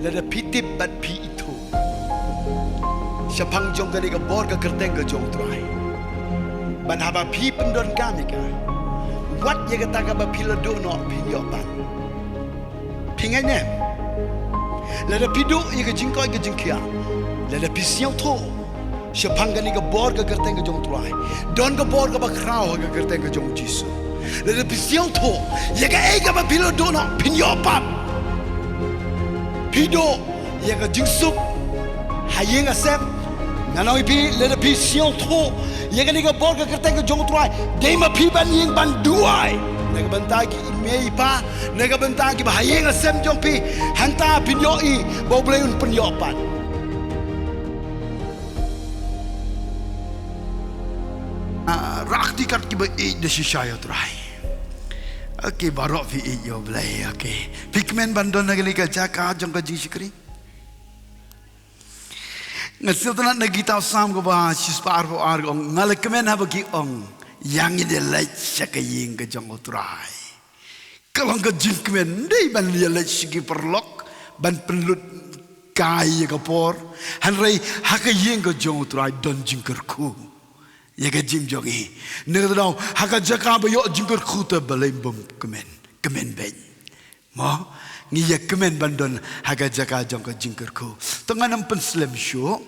lada pitip bat pi itu siapang jong kani ka bor ka kerteng ka jong trai ban haba pi pendon kami ka wat ye kata ka ba pila do no pinyo ban pingai ne lada pido ye ka jingkoi ka jingkia lada pisiau tho siapang kani ka bor ka kerteng ka jong trai don ka bor ka ba krau ka kerteng ka jong jisu lada pisiau tho ye ka ei ka ba pila do no pinyo ban pido ye ka jingsuk hayeng asep nanoi pi lada pi siang tho ye ka ni ka bor ka kerteng ka jong trai dei ma pi ban yeng ban duai nega bentar ki mei pa nega bentar ki ba hayeng asem jong pi hanta pinyo I bo boleh un pinyo pan rakti kat ki ba I de shishaya trai okay barok fi I yo blai okay pikmen bandon nagli ka jaka jong ka jishkri ngasil tanat nagi tahu sam ko ba sispar po ar ong ngalekmen ha bagi ong yang ide lait sakaying ke jong utrai kalau ke jingkmen dei ban dia lait sigi perlok ban penlut kai ka por hanrei hakaying ke jong utrai don jingkerku ya ke jim jongi negdau haka jaka ba yo jingkerku te balai bom kemen ben mo ngi ya kemen bandon haga jaka jong ka jingkerku tenganam penslam syo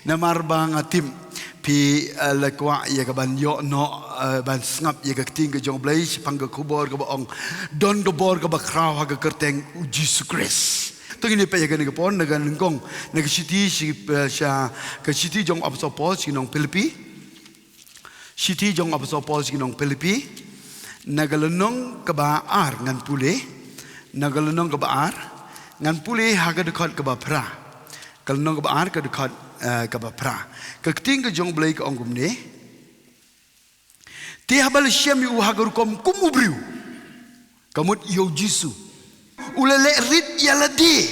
namar bang atim pi lekwa ya ka ban yo no ban ngap ya ka ting ka jong blai pang ka kubor ka ong don ka bor ka ba kraw haga kerteng Jesus Christ tengini pa ya ka ni ka pon naga lengkong naga city si sha ka city jong apostol Paul si nong Filipi city jong apostol Paul si nong Filipi nagalenong ka ba ar ngan pule nagalenong ka baar ngan pule haga dekat ke bapra kalnong ka baar ka dekat ke bapra ka ting ka jong blai ka ongum ne ti habal syam yu haga rukom kumubriu kamut yo jisu ulele rit yaladi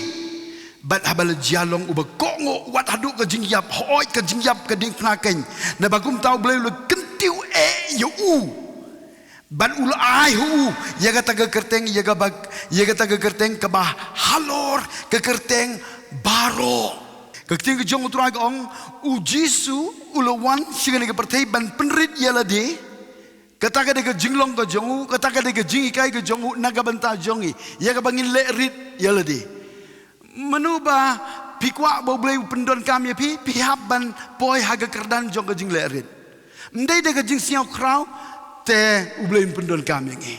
bat habal jalong uba kongo wat haduk ka jingyap hoi ka jingyap ka ding knakeng na bagum tau blai lu kentiu yo ban ula ai hu ya kata ke kerteng ya kata ke kerteng ke bah halor ke kerteng baro ke kerteng ke jong utrai ong u jisu ulawan singani ke pertai ban penrit ya lade kata ke jinglong ke jongu kata ke jingikai ke jongu naga benta jongi ya ke bangin le rit ya lade menuba pikwa bo boleh pendon kami pi ban poi haga kerdan jong ke jing le rit ndai de ke jing siau krau te ublein pendon kami ngi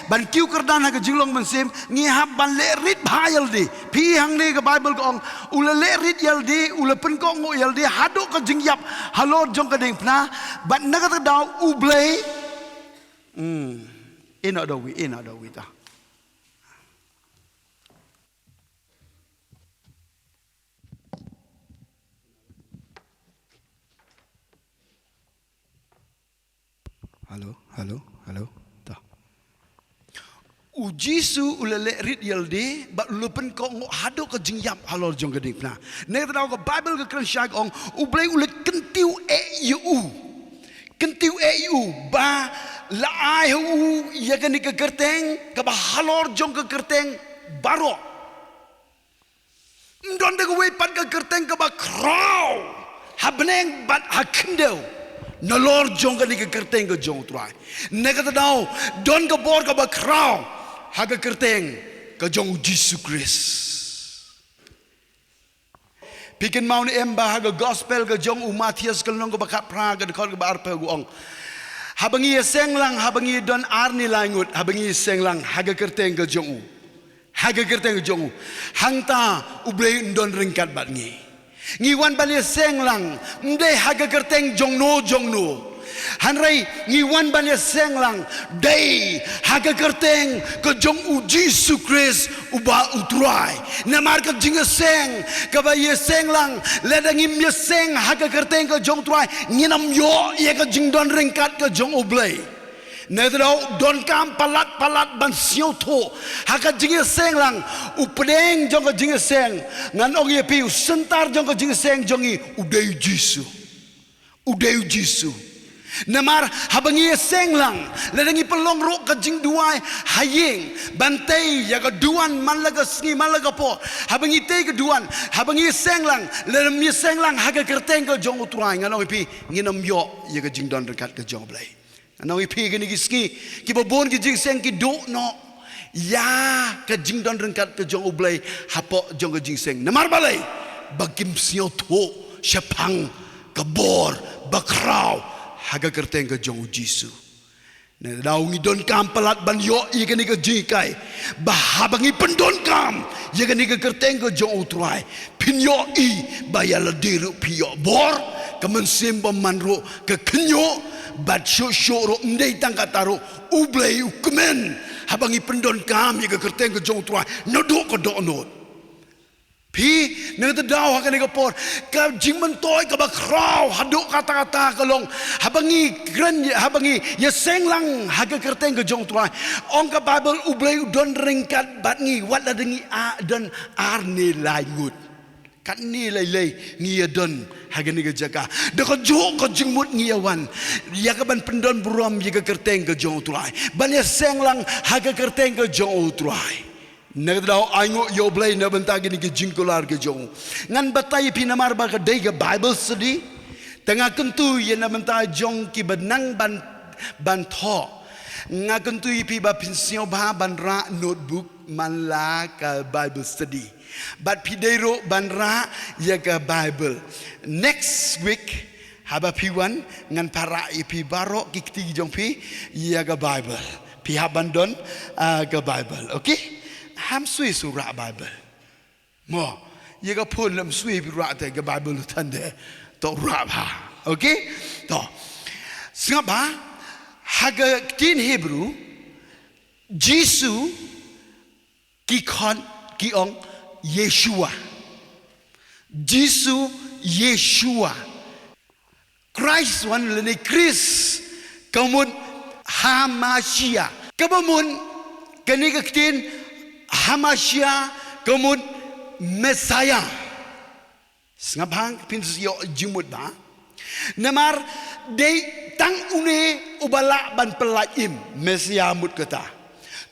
ban kiu kerdan ha ke jinglong mensem ngi hab ban le rit bhayal di pi hang ne ke bible ko ong ula le rit yal di ula pen ko ngo yal di hado ke jingyap halo jong ke ding pna ban naga ta daw ublei ina do wi ta Halo. Ta. Ujisu ulele rit yalde ba lupen ko ngo hado ke jingyap halor jong ke ding na. Ne ta ko Bible ke kran syak ong ublei ulet kentiu eu ba la ai hu ya ke ni ke kerteng ke ba halor jong ke kerteng baro. Ndon de we pan ke kerteng ke ba kraw. Habneng bat hakendeu. Nalor jong ka ni ka kerteng ka jong trai. Nekata daw don ka bor ka ba kraw haga kerteng ka jong Jesus Christ. Pikin mau ni emba haga gospel ka jong Matias ka long ka bakat praga ka ba arpa guong. Habangi senglang habangi don arni langut habangi senglang haga kerteng ka jong haga kerteng ka jong hangta ublei don ringkat bat ngi. Ngiwan bani senglang mde haga kerteng jongno hanrai ngiwan bani senglang dei haga kerteng ke jong u Jesus Christ uba utrai namar ka jinga seng ka ba ye senglang leda ngim ye seng haga kerteng ke jong trai nginam yo ye ka jingdon ringkat ke jong ublei Nedro don kam palat ban siu tho haka jinge seng lang updeng jong jinge seng ngan ong ye piu sentar jong jinge seng jongi udeu jisu Namar habangi senglang ledangi pelong ro ka jing duai hayeng bantai ya ka duan malaga sngi malaga po habangi te ka duan habangi senglang ledami senglang haga kerteng ka jong utrai ngano ipi nginam yo ya ka jing don dekat ka jong blai ngano ipi gini gisngi ki babon ki jing seng ki do no ya ka jing don dekat ka jong ublai hapo jong ka jing seng namar balai bagim sio tho syapang kabor bakrau haga kerteng ke jong Jisu. Na daw ngi don kam palat ban yo i gani ke jikai. Bahabangi pendon kam ye gani ke kerteng ke jong utrai. Pin yo i bayal diru pio bor kemen simba manro ke kenyo bat syo ro ndai tangkataro ublei ukmen habangi pendon kam ye ke kerteng ke jong utrai. Nodok ke dok not. Pi nang tadaw hakan ni kapor ka jingman toy ka bakraw haduk kata-kata kalong habangi gran habangi ya senglang haga kerteng ke jong tuai ong ka bible ublay don ringkat bat ngi wat la dengi a dan ar ni lai ngut kat ni lai lai ngi don haga ni ke jaga de ko jo ko jingmut ngi wan ya ka ban pendon buram ya ka kerteng ke jong tuai ban ya senglang haga kerteng ke jong tuai Nagdaw aingo yo blay na bantagi ni jingkular ke jong ngan batay pinamar ba ka day ka Bible study tanga kentu ye na bantay jong ki benang ban tho nga kentu pi ba pinsyo ba ban ra notebook man la ka Bible study but pidero ban ra ya ka Bible next week haba pi1 ngan para pi baro ki kti jong pi ya ka Bible pi habandon ka Bible okay ham sui surah Bible mo ye ka phun lam sui bi ra te ka Bible tan de to ra ba okay to singapa haga tin Hebrew Jisu ki ong Yeshua Jisu Yeshua Christ wan le Chris kamun Hamashiach kamun kani ka tin Hamashiach kemun Messiah. Sengapang pinsio jumut ba. Namar de tang une ubala ban pelaim Messiah mut kata.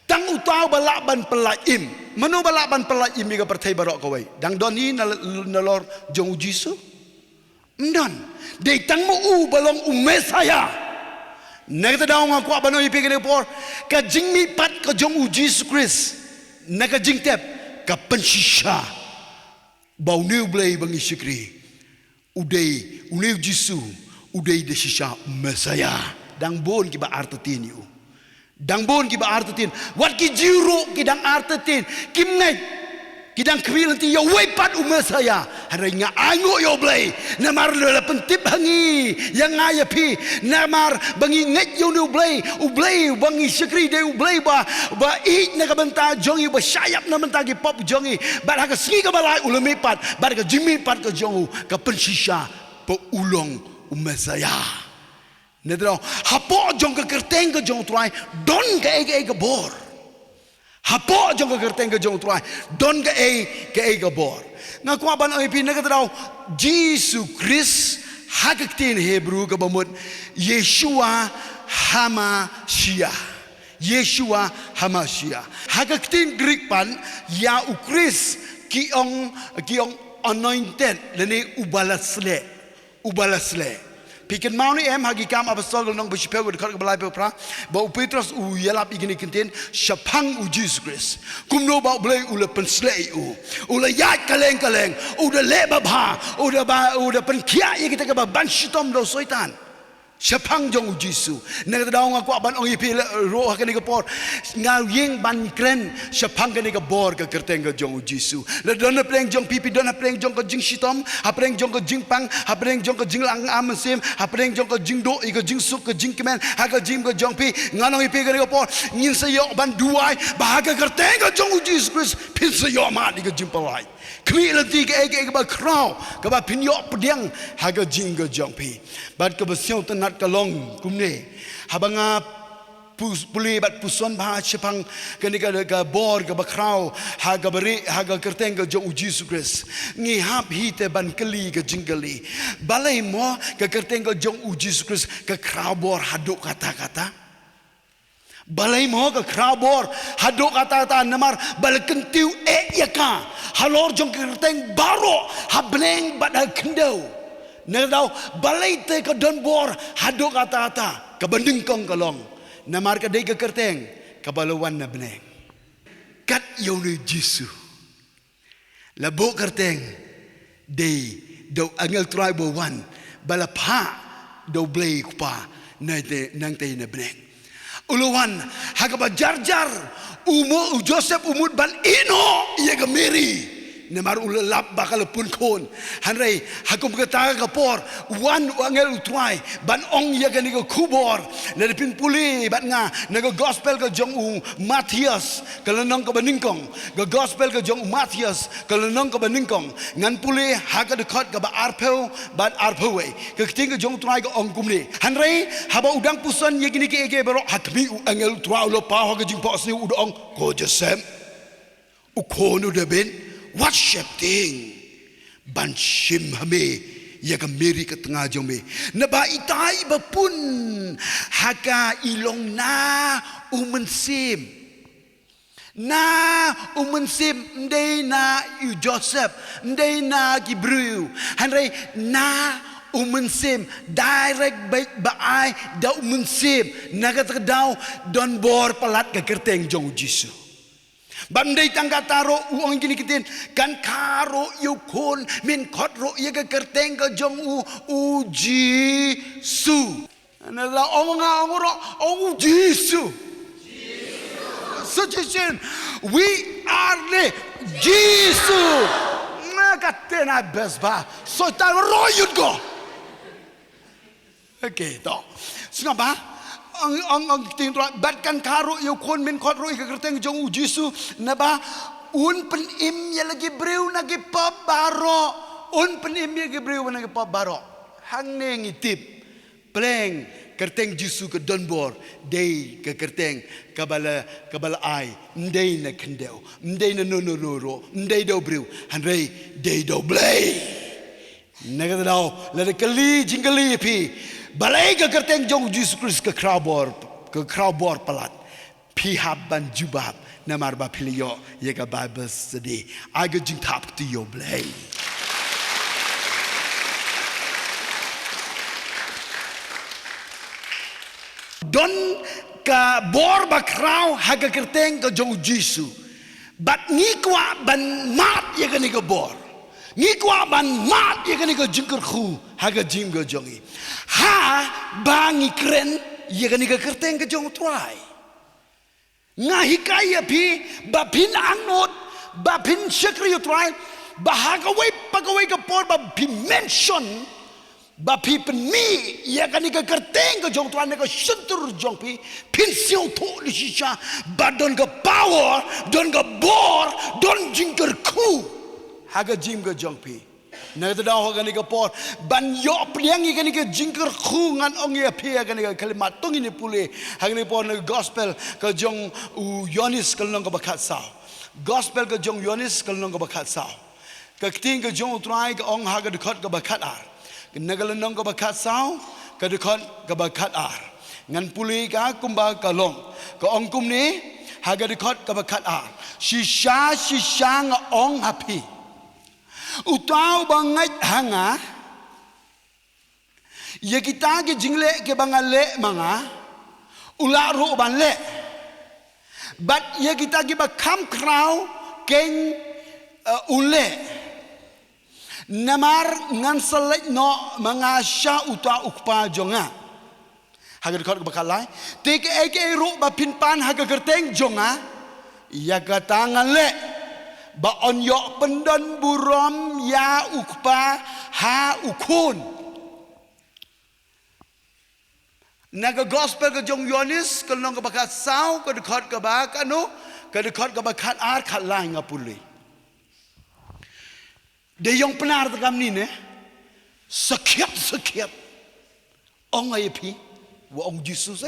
Tang utau bala ban pelaim. Manu bala ban pelaim ga pertai barok kawai. Dang doni nalor jong Jisu. Ndon. De tang mu balong Messiah. Nak daw nga kwa bano ipigin por ka jingmi pat ka jong Jesus Christ. Naka jingtep ka pensisha bau new blay bangi sikri udai ulew Jisu udai de shisha Messiah dang bon ki ba artatin yu dang bon ki ba artatin wat ki jiro ki dang artatin kim ngai ki dang kwilanti yo wepat Messiah harai nga ango yo blay namar le pentip hangi yang ngaya pi namar bangi ngai yo new blay ublay bangi sikri de ublay ba i na ka banta jongi ba sayap na banta ki pop jongi ba ha ka singi ka balai ulami pat ba ka jimi pat ka jongu ka pensisha po ulong Messiah nedro hapo jong ka kerteng ka jong trai don ka ege bor hapo jong ka kerteng ka jong trai don ka ege bor nga kwa ban oi pin nagadaw Jesus Christ hagaktin Hebrew ka bamut Yeshua Hamashiach Yeshua Hamashiach hagaktin Greek pan ya ukris kiong anointed leni ubalasle Pikin mau ni hagi kam apostol nong bishpe wud kar balai pra ba Petrus u yelap igini kintin syapang u Jesus Christ kumno ba blai ula penslei ula yat kaleng uda leba ba uda penkia ye kita ka ban shitom do soitan syapang jong Jisu nang daw nga kwa ban ong ipi ro hakani ka por ngaw yeng ban kren syapang kani ka bor ka kerteng ka jong Jisu la dona pleng jong pipi dona pleng jong ka jing shitom ha pleng jong ka jing pang ha pleng jong ka jing lang amsim ha pleng jong ka jing do i ka jing suk ka jing kemen ha ka jing ka jong pi nganong ipi kani ka por ngin sayo ban duai ba ka kerteng ka jong Jesus Christ pin sayo ma di ka jing palai kmi lati ka ege ba kraw ka ba pinyo pediang ha ka jing ka jong pi bat ka basyong tanat kalong kumne habanga puli bat puson bah sepang kani ka bor ka bakrau ha ga beri ha ga kerteng ka jong Jesus Christ ngi hap hi te ban keli ka jinggali balai mo ka kerteng ka jong Jesus Christ ka krau bor haduk kata-kata balai mo ka krau bor haduk kata-kata namar bal kentiu yaka halor jong kerteng baro hableng bat kendau nedau balai te ka don bor haduk kata-kata ka bandingkong kalong namar ka day ka kerteng kabalawan na beneng kat yaw ni Jisu labo kerteng day daw angel tribe one balapha daw blay pa na nang tay na beneng uluwan hagaba jarjar umo Joseph umud ban ino iya ka Mary namar ulalap bakal pun kon hanrei hakum kata kapor wan angel utrai ban ong ya gani ko kubor na pin puli bat nga naga gospel ka jong u Matthias kalanong ka baningkong ga gospel ka jong u Matthias kalanong ka baningkong ngan puli haga de khot ka ba arpeu bat arpewe ka ting ka jong utrai ka ong kumni hanrei haba udang puson ya gini ke baro hatmi angel utrai lo pa ha ka jing po si udong ko jesem u kono de ben worship ting ban shim hame ya ka Mary ka tengah jome na ba itai ba pun haka ilong na umensim ndai na Joseph ndai na Gibril hanrei na umensim direct baik baai da umensim naga terdau don bor pelat ka kerteng jong Jisu bandai tangga taro uang gini kitin kan karo yukun min kotro ia ke kerteng ke jong uji su nala omong Jisu suggestion we are the Jisu na katena besba so ta royut go okay to singapa ang ting bat kan karo yo kon min khot roi ka kerteng jong Jisu na ba un pen im ya lagi breu nagi pop baro un pen im ya lagi breu nagi pop baro hang ne ngitip pleng kerteng Jisu ke donbor dei ke kerteng kabala ai ndei na kendeu ndei na no ndei do breu hanrei dei do blay naga dau la kali jingali pi balai ka kerteng jong Jesus Christ ke krau bor pelat pihab ban jubab namar ba pilio ye ka Bible study aga jing tap to yo blay don ka bor ba krau haga kerteng ka jong Jisu bat ngikwa ban mat ye ka ni ka bor ngikwa ban mat ye ka ni ka jingker khu haga jing ga jongi ha bangi kren ye ka ni ka kerteng ka jong trai ngahikaya pi bapin angot bapin syakri trai bahagawai pagawai ka por bapi mention bapi penmi ye ka ni ka kerteng ka jong trai ka sentur jong pi pin siu to li shisha badon ka power don ka bor don jingker khu haga jim ka jong pi na ito daw ka ni ka por ban yo pliang ka ni ka jingker khu ngan ong ya pi ka ni ka kalimat tung ini puli haga ni por na gospel ka jong Yonis kalong ka bakat sao gospel ka jong Yonis kalong ka bakat sao ka ting ka jong utrai ka ong haga dekot ka bakat ar nagalanong ka bakat sao ka dekot ka bakat ar ngan puli ka kumba kalong ka ong kumni haga dekot ka bakat ar shisha nga ong happy utaw bangat hanga ya kita ke jingle ke bangale mga ularo banle but ya kita ke bakam kraw ken ule namar ngan selek no mga sya uta ukpa jonga haga dekot ke bakalai teke eke ro ba pinpan haga kerteng jonga ya katangan le ba on yo pendon burom ya ukpa ha ukun naga gospel ke jong Yonis ke nong ke bakat sao ke dekot ke bak anu ke dekot ke bakat ar kat lai ngapuli de yong penar tekam ni ne sekiat ong ai pi wa ong Jesus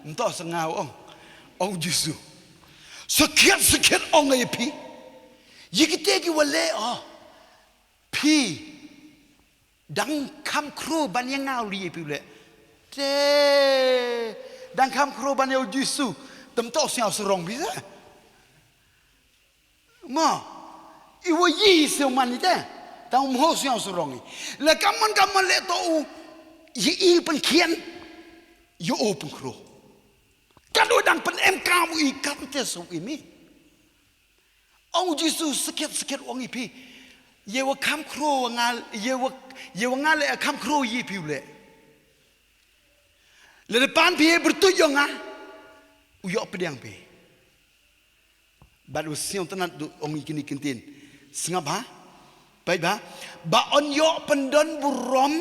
Entah sengau ong Yesu. Sekian ong ay pi. Yikitegi wale pi dang kam kro ban yang ngau ri pi le. Dang kam kro ban yo Yesu. Tem tok siao serong bisa. Ma iwa yi se man ite. Tang mo siao serong. Le kaman le to yi pen kien. Yo open kro. Kalau dang pen kamu ikat tesu ini. Ong Yesu sekit ong ipi. Yewa kam kro ngal yewa ngale kam kro yi pi le. Le depan pi bertujuh ngah. Uyok pedang pi. Bad usiong tenat ong ikini kentin. Sengap ha? Baik ba? Ba on yok pendon burom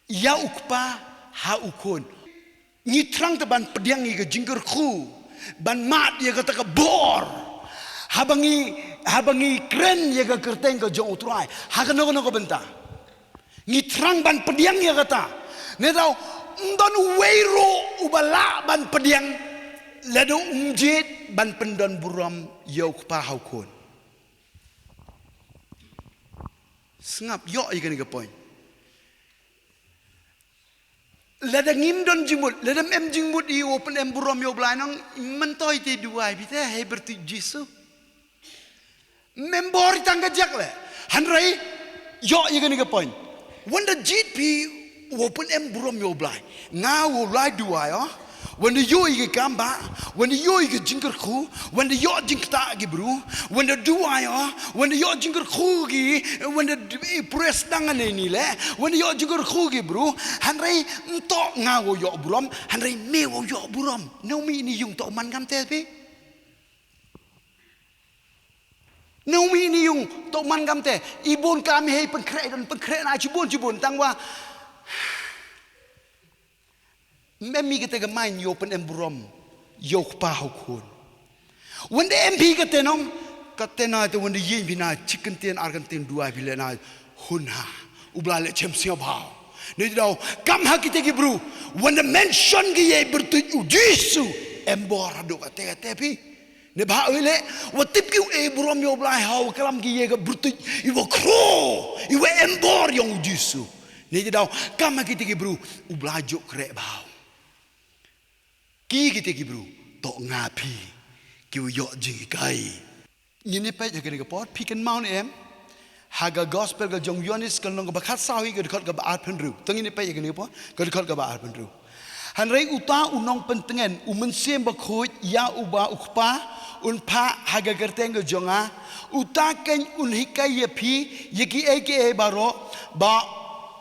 ya ukpa ha ukun. Ngitrang teban pedang iga jingger ku. Ban mat ya kata ke bor. Habangi keren ya ke kerteng ke jong utrai. Haga nogo benta. Ngitrang ban pedang ya kata. Netau ndon weiro ubala ban pedang. Lado umjit ban pendon buram ya ukpa ha ukun. Sengap yok iga ni ke point. Lada ngimdon jimut, lada jimut i open buram yo blanang mentoi te dua bite he bertu Yesu. Membori tangga jak le. Hanrai yo iga ni ke point. When the GP open buram yo blai. Ngau lai dua yo. When the yo iga kamba, when the yo iga jingker ku, when the yo jingta gi bro, when the dua yo, when the yo jingker ku gi, when the press dangan ni le, when the yo jingker ku gi bro, hanrai ntok ngau yo buram, hanrai mewo yo buram. No mi ni yung tok man kam te pi. No mi ni yung tok man kam te. Ibon kami hei penkret na cibun tangwa. Memi kita ke main yo pen buram yo pa hukun. When the MP kata nong kata na tu when the yin bina chicken ten argentin dua bila na hunha ubla le chem siap hao. Ni tahu kam hak kita ke bro. When the mention ke ye bertuju Yesu embor ado kata pi. Ne bah ole watip ki buram yo bla hao kalam ke ye ke bertuju iwa kro iwa embor yang Yesu. Ni tahu kam hak kita ke bro ubla jok krek bau. Ki kita bro tok ngapi kiu yok jingai ini pe jaga ni pot piken maun haga gospel ga jong yonis kan long bakat sawi ga dekat ga baat penru teng ini pe jaga ni pot ga dekat ga baat penru han rei uta unong pentengen umensiem bakhuj ya uba ukpa unpa haga gerteng ga jonga uta ken unhikai ye phi yeki eke baro ba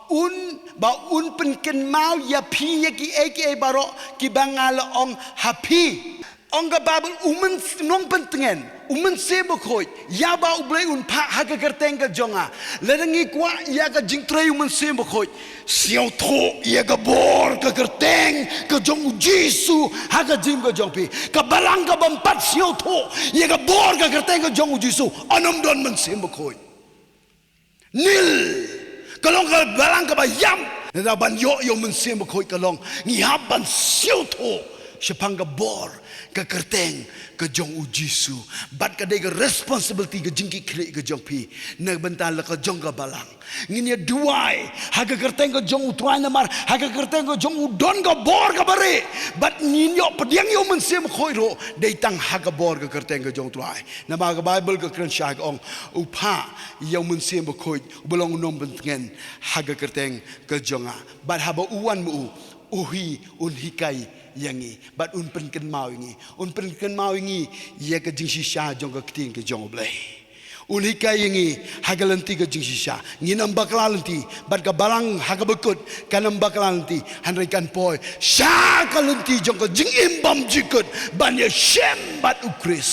un penken mau ya pi ki eke baro ki bangal ong happy ong ga babul umen nong pentengen umen se bokoi ya ba ublai un pa haga kerteng ga jonga lerengi kwa ya ga jingtrei umen se bokoi siau tho ya ga bor ga kerteng ga jong Yesu haga jim ga jongpi ka balang ga bampat siau tho ya ga bor ga kerteng ga jong Yesu anam don men se bokoi nil kalong ka balang ka bayam na ban yo mensim bakoi kalong ngihap ban siu tho sepang ka bor ka kerteng ka jong u Yesu bat ka de responsibility ka jingki kle ka jong pi na bental ka jong ka balang ngini duai ha ka kerteng ka jong u tuai na mar ha ka kerteng ka jong u don ka bor ka bare bat ngin yo pediang yo mensim bakoi ro de tang ha ka bor ka kerteng ka jong tuai na ba ka bible ka kren sha ong upa yo mensim bakoi belong nom bentengen ha ka kerteng ka jonga bat ha ba uwan mu uhi unhikai yangi bat un penken mau ingi ya ke jing shisha jong ka kting ke jong blai unhikai yangi hagalanti ke jing shisha nginam bakalanti bat ka balang haga bekut kanam bakalanti hanrai kan poi sha kalanti jong ka jing imbam jikut ban ya shem bat ukris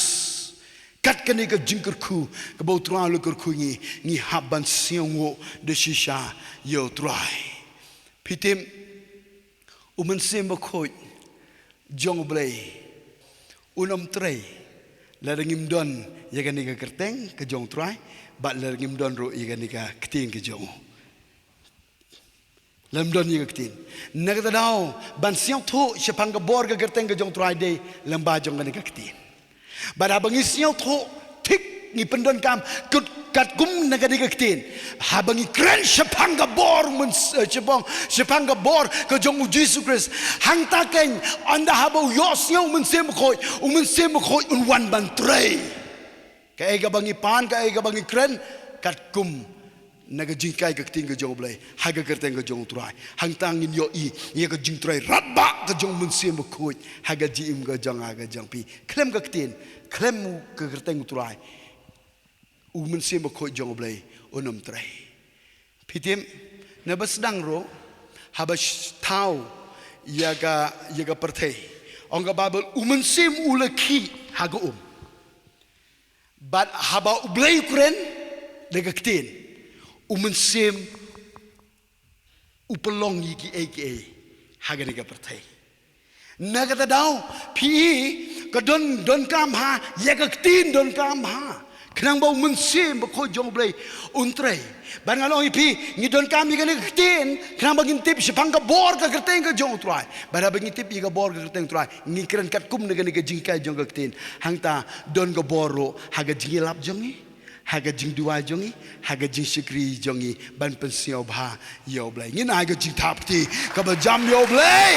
kat kani ka jingker ku ka bau tra lu kur ku ngi haban siango de shisha yo try pitim umen semba khoi jong blai unom trei larangim don yagani ka kerteng ka jong try bat larangim don ro yagani ka kting ka jong lem don ye ketin nak ta dau ban siang tho sepang ke bor ke gerteng ke jong trai de lem ba jong ke ketin bada bangi siang tho tik ni pendon kam kut kat gum nak ke ketin ha bangi kren sepang ke bor mun sepang ke bor ke jong Jesus Christ hang ta ken anda ha bo yo siang mun sem khoi un wan ban trai ke ga bangi pan ke ga bangi kren kat gum naga jingkai ke ting ke jong blai haga kerteng ke jong trai hang tang in yo ye ke jing trai ratba ke jong mun sim khoi haga jim ke jong aga jong pi klem ke tin klem ke kerteng trai u mun sim khoi jong blai onam trai pitim na basdang ro haba tau yaga perthei onga babel u mun sim ulaki haga but haba blai kren de ke tin umen upelong yiki aka hagani ka perthai nagata dau pi ka don kam ha ya ka tin don kam ha khnang ba umen sem ba kho jong blai untrei ban ngalong pi ni don kam ni ka tin khnang ba gintip sepang ka bor ka kerteng ka jong trai bara ba gintip ka bor ka kerteng trai ni kren kat kum ni ka jingkai jong ka tin hangta don ka boro haga jingilap jongi haga jing dua jongi haga jing sikri jongi ban pensio bha yo blai ngin haga jing thapti ka ba jam yo blai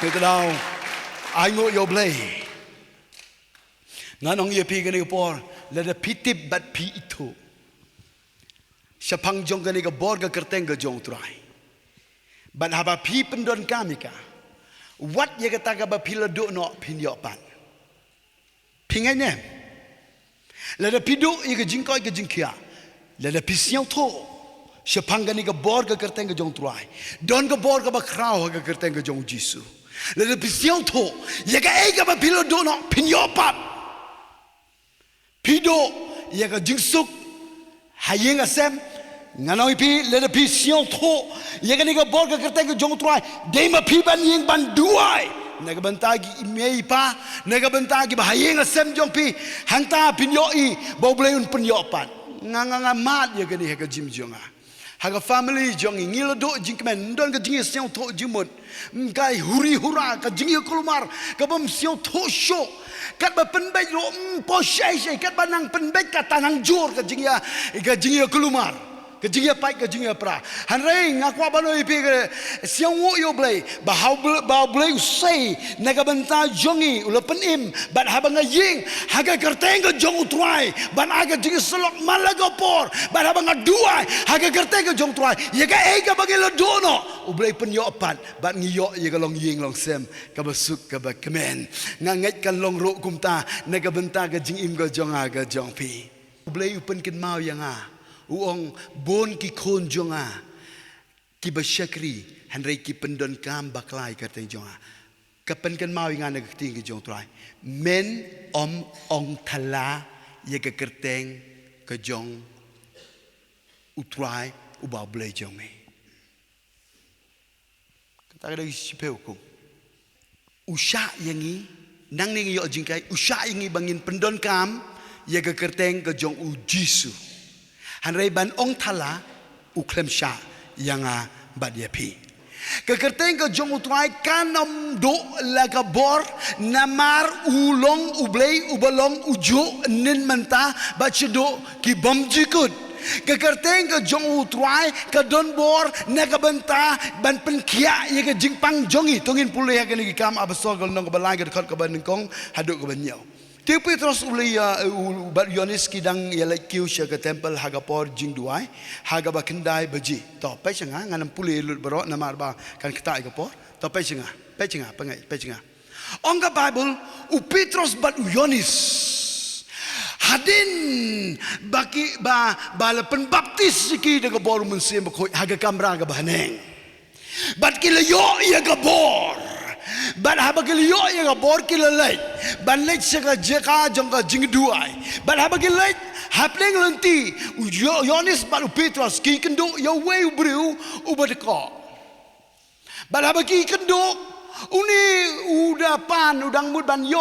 ke dau ai ngo yo blai nganong ye pi gani por la da pitip bat pi itu sapang jong gani ka bor ka kerteng ka jong trai ban haba pi pendon kamika what ye kata ka ba pila do no pin yo pan pingai ne la da pidu ye ka jingkoi ka jingkia la da pisiao tho sepangani ka bor ka kerteng ka jong trai don ka bor ka ba krau ka kerteng ka jong jisu la da pisiao tho ye ka e ka ba pila do no pin yo pan pido ye ka jingsuk hayeng asem nganoi pi le de pi siong tho ye ga bor ka kerteng ka jong trai de ma pi ban yeng ban duai naga bantagi mei pa naga bantagi ba hayeng asem jong pi hanta pin yo I bo blei un pin yo pan nganga mat ye ga ni ha ka jim jonga ha ga family jong ngilo do jingmen don ka jing siong tho jimut kai huri hura ka jing kulumar ka bam siong tho sho kat ba pen bai ro po shai shai kat ba nang pen bai ka tanang jor ka jing ya kulumar kejingnya pai kejingnya pra hanrei ngakwa banoi pi siang wo yo blai ba blai usai naga benta jongi ulapen im bat habanga ying haga kerteng ke jong utrai ban aga jing selok malaga por bat habanga duai haga kerteng ke jong utrai ye ga ega bagi lo dono ublai pen yo pat bat ngiyo ye ga long ying long sem ka basuk ka ba kemen nganget kan long ro kumta naga benta ke jing im ke jong aga jong pi ublai upen kin mau yang uong bon ki khon jonga ki basyakri hanrei ki pendon kam baklai ka teng jonga kapen kan mau ingan ke ting ki jong trai men ong thala ye ke kerteng ke jong utrai uba blai jong me kata ada sipeu ku usha yangi nang ning yo jingkai usha yangi bangin pendon kam ye ke kerteng ke jong u jisu hanrei ban ong thala uklem sha yanga badyapi kekerteng ke jong utrai kanam do laga bor namar ulong ublei ubalong ujo nin menta bachedo ki bom jikut kekerteng ke jong utrai ke don bor naga benta ban penkia ye ke jingpang jongi tongin pulih ke ni kam abasol gol nong balai ke khot ke ban kong haduk ke ban nyau Tipu terus uli bat Yonis kidang yalai kiu sya ke temple haga por jing duai haga ba kendai baji to pe chenga nganam puli lut baro namar ba kan ketai ke por to pe chenga pengai pe chenga onga bible u Petrus bat Yonis hadin baki ba lepen baptis ki de ke bor mun sim ko haga kamra ga baneng bat ki le yo ya ga bor ban habagil yo ya bor kilalai ban lek sega jeka jongka jing duai ban habagil lek hapling lenti Yonis ban Petrus ki kendo yo way bru ubadko ban habagi kendo uni udah pan udang mud ban yo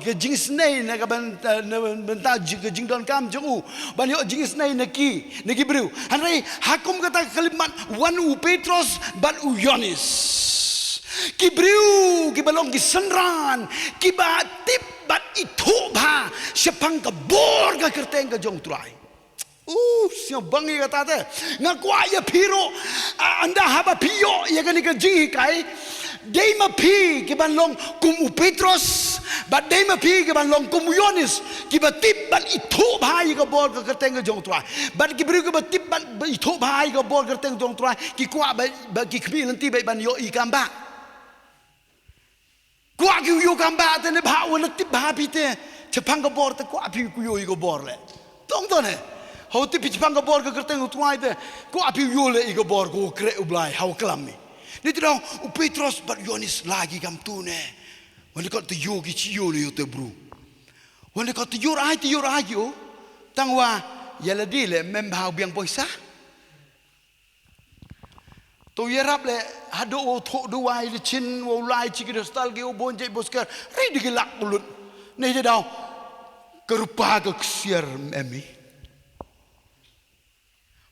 ke jing snei na ka ban ke jing don kam jung ban yo jing snei neki bru hanrei hakum kata kalimat wanu Petros ban u Yohanes ki bru ki balong ki senran ki ba tip bat itu ba sepang ka bor ka kerteng ka jong trai siapa bangi kata te ngakwa ya piro anda haba pio ya kan ka jing kai dei ma pi ki ban long kum Petros bat dei ma pi ki ban long kum Yohanes ki ba tip ban itu ba ka bor ka kerteng ka jong trai bat ki bru ki ba tip ban itu ba ka bor ka kerteng jong trai ki kwa ba ki khmi nanti ba ban yo i kamba kwa ki yo kamba te ne ba wala tip ba pi te chapang ka bor te kwa pi ku yo i ka bor le tong to ne hau ti pijpang ka bor ka kerteng tuai te ko api yole i ka bor ko kre ublai hau klami ni tu u Petros bat Yohanes lagi kam tu ne wani ko te yogi chi yole yo te bru wani ko te yor ai yo tangwa yala dile mem hau biang poisa to yerap le hado o tho duai le chin wo lai chi ki stal ge o bonje boskar ri di lak bulut ni te dau kerupa ke ksier memi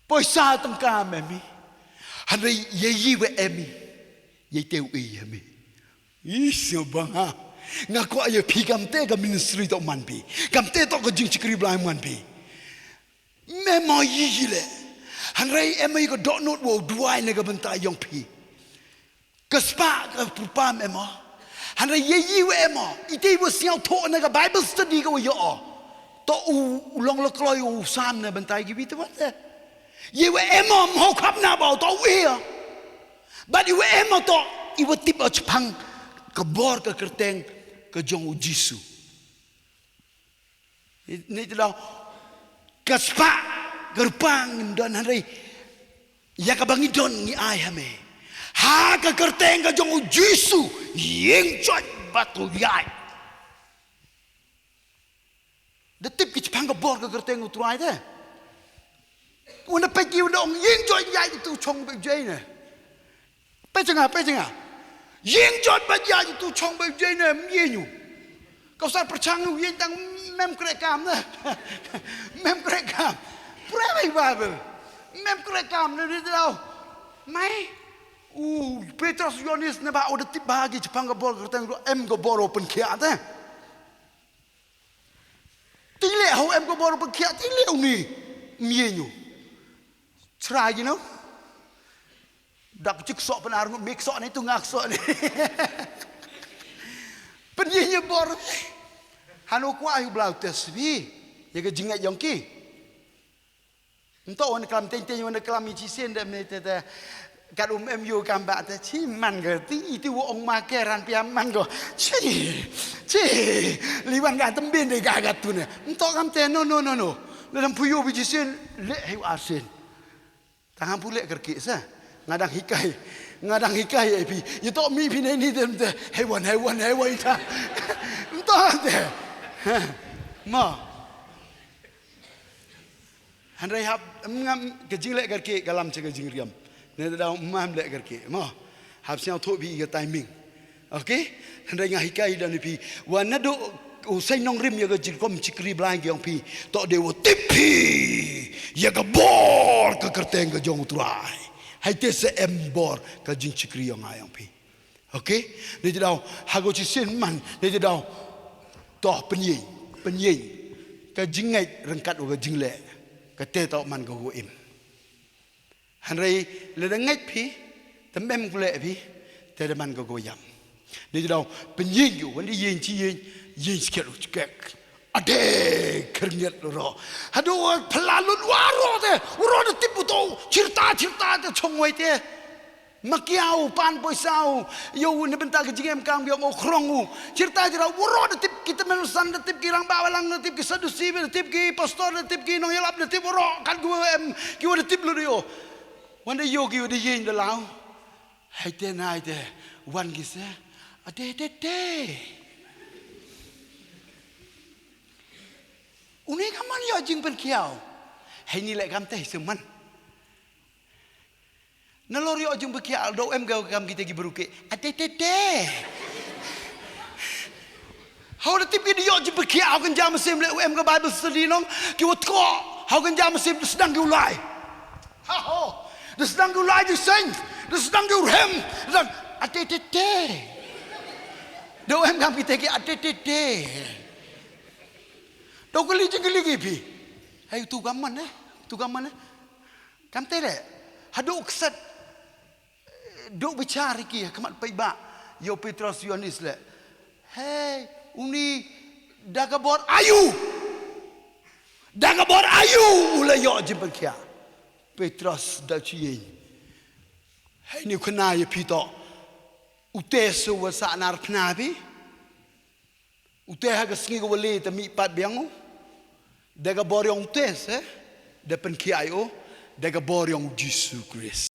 poisa tangka memi hanre ye we emi ye teu e emi isyo banga ngako ayo pi kamte ka ministry to manpi kamte to ko jing chikri blai manpi memo yile hanre emi ko dot not wo duai ne ka benta yong pi kaspa ka pupa memo hanre ye we emo ite wo siao tho ne ka bible study ko yo to u long lo kloi u sam ne benta gi bit wat ye we emo mo khap na bao to we but we emo to i wo tip ach phang ka bor ka kerteng ka jong u Jisu ni tlo kaspa gerpang don hari ya ka bangi don ni ai hame ha ka kerteng ka jong u Jisu yeng chot batu yai de tip ki phang ka bor ka kerteng u trai de una peki una ong yeng joy yai tu chong be jai ne pe chenga yeng joy ba yai tu chong be jai ne mye nyu kau sar perchang nu yeng tang mem krek kam ne mem krek kam pray bible mem krek kam ne di dau mai Petros Yohanes ne ba o de tip bahagi chpang ga bor kerteng em go bor open kia te tile ho em go bor open kia tile uni mye nyu try you know dak cik sok penar mik sok ni tu ngak sok ni penyinya bor hanu kwa yu blau tes bi ya ke jingat yongki ento on klam ten ten on klam chi sen de me te kat MU kam ba te chi man ge ti itu ong ma ke ran pia man go chi liwan ga tembin de ga ga tu ne ento kam te no dalam puyo bi chi sen le hu asen tangan pulek kerki sa ngadang hikai epi you talk me pi ni dem te hewan ta entah te ma handai hab ngam kejing lek kerki kalam che kejing riam ne da mam lek kerki ma hab siao tho bi ke timing okay handai ngah hikai dan pi wanado usai nong rim ya ke jikom cikri blang yang pi tok dewo tipi ya ke bor ke kerteng ke jong tuai hai te se embor ke jing cikri yang ayang pi okay ni dau hago chi sin man ni dau toh penyin ke jingai rengkat ke jing le ke te tok man go im hanrei le ngai pi temem kule pi te man go yam ni dau penyin yu wan di yin chi yin sikit kek ade kernyat ro hado pelalut waro te tipu to cerita te chongwai te makiau pan poisau yo ne bentar ke jingem kang biang okrongu cerita jera waro de tip kita menusan de tip kirang bawalang de tip ki sadusi de tip ki pastor de tip ki nong yelap de tip waro kan gue ki de tip lu yo wanda yo ki de yin de lao hai te nai te wan ki se ade Unai kaman ya jing pen kiau. Hai ni lek kam teh seman. Nalori ojung bekia do em gau kam kita giburuke. Atete. How the tip di ojung bekia au kan jam sim le em ga Bible study nong ki wat ko. How kan jam sim sedang di ulai. Ha ho. Sedang di ulai di sing. Sedang di urhem. Atete. Do em kam kita ki atete. Do kali jengli gipi. Hai tu gaman tu gaman kam tere haduk kesat duk bicara ki kemat paiba yo Petrus Yohanes le hey uni dagabor ayu ula yo jembekia Petrus da chiye hey ni kena ye pito uteso wasa nar pnabi uteha gasingi go wale ta mi pat biangu dagabor yung tes depan kiayo dagabor yung Jesus Christ